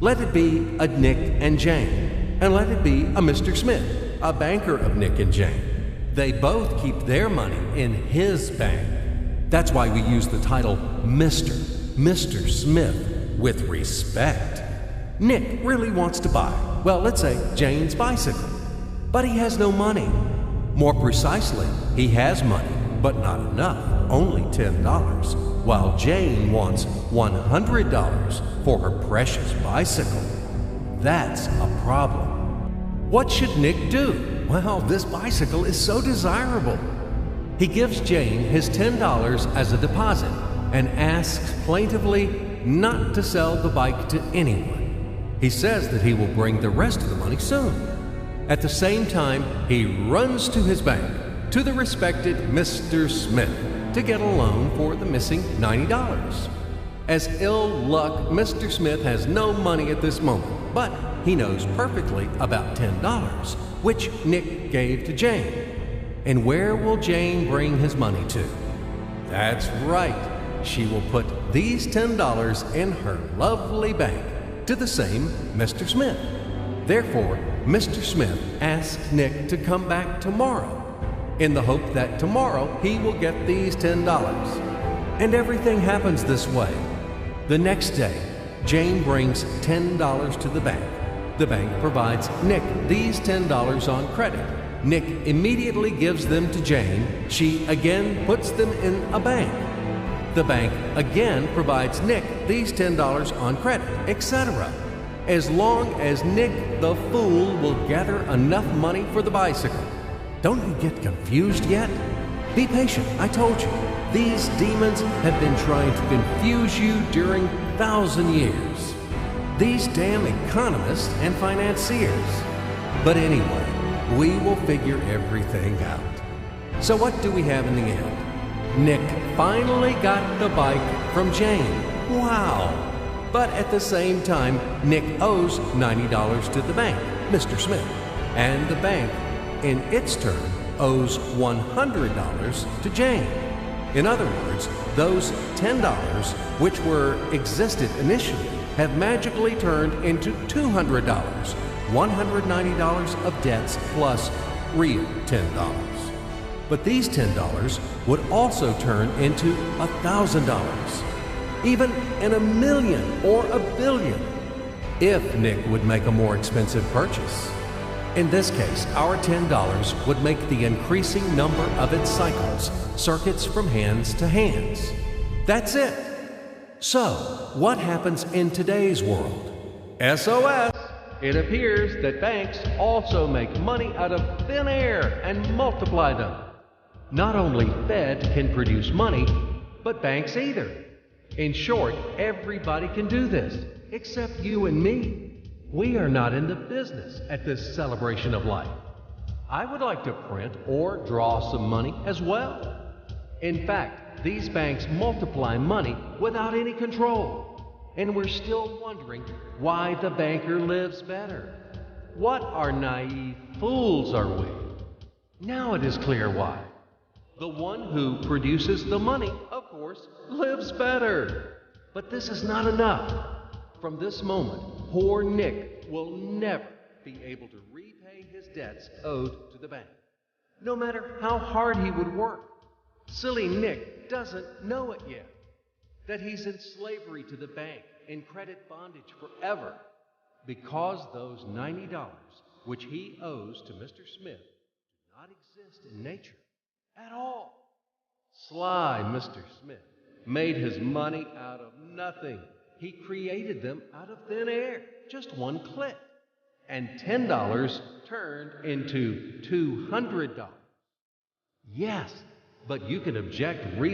Let it be a Nick and Jane, and let it be a Mr. Smith, a banker of Nick and Jane. They both keep their money in his bank. That's why we use the title Mr. Smith with respect. Nick really wants to buy, well, let's say Jane's bicycle, but he has no money. More precisely, he has money, but not enough, only $10, while Jane wants $100 for her precious bicycle. That's a problem. What should Nick do? Well, this bicycle is so desirable. He gives Jane his $10 as a deposit and asks plaintively not to sell the bike to anyone. He says that he will bring the rest of the money soon. At the same time, he runs to his bank, to the respected Mr. Smith, to get a loan for the missing $90. As ill luck, Mr. Smith has no money at this moment, but he knows perfectly about $10, which Nick gave to Jane. And where will Jane bring his money to? That's right. She will put these $10 in her lovely bank to the same Mr. Smith. Therefore, Mr. Smith asks Nick to come back tomorrow in the hope that tomorrow he will get these $10. And everything happens this way. The next day, Jane brings $10 to the bank. The bank provides Nick these $10 on credit. Nick immediately gives them to Jane. She again puts them in a bank. The bank again provides Nick these $10 on credit, etc. As long as Nick the fool will gather enough money for the bicycle. Don't you get confused yet? Be patient, I told you. These demons have been trying to confuse you during 1,000 years. These damn economists and financiers. But anyway, we will figure everything out. So what do we have in the end? Nick finally got the bike from Jane. Wow! But at the same time, Nick owes $90 to the bank, Mr. Smith, and the bank, in its turn, owes $100 to Jane. In other words, those $10, which existed initially, have magically turned into $200, $190 of debts plus real $10. But these $10 would also turn into $1,000, even in $1 million or $1 billion, if Nick would make a more expensive purchase. In this case, our $10 would make the increasing number of its cycles, circuits from hands to hands. That's it. So, what happens in today's world? SOS! It appears that banks also make money out of thin air and multiply them. Not only Fed can produce money, but banks either. In short, everybody can do this, except you and me. We are not in the business at this celebration of life. I would like to print or draw some money as well. In fact, these banks multiply money without any control. And we're still wondering why the banker lives better. What naive fools are we? Now it is clear why. The one who produces the money, of course, lives better. But this is not enough. From this moment, poor Nick will never be able to repay his debts owed to the bank, no matter how hard he would work. Silly Nick doesn't know it yet, that he's in slavery to the bank, in credit bondage forever, because those $90 which he owes to Mr. Smith do not exist in nature at all. Sly Mr. Smith made his money out of nothing. He created them out of thin air, just one click. And $10 turned into $200. Yes, but you can object reasonably.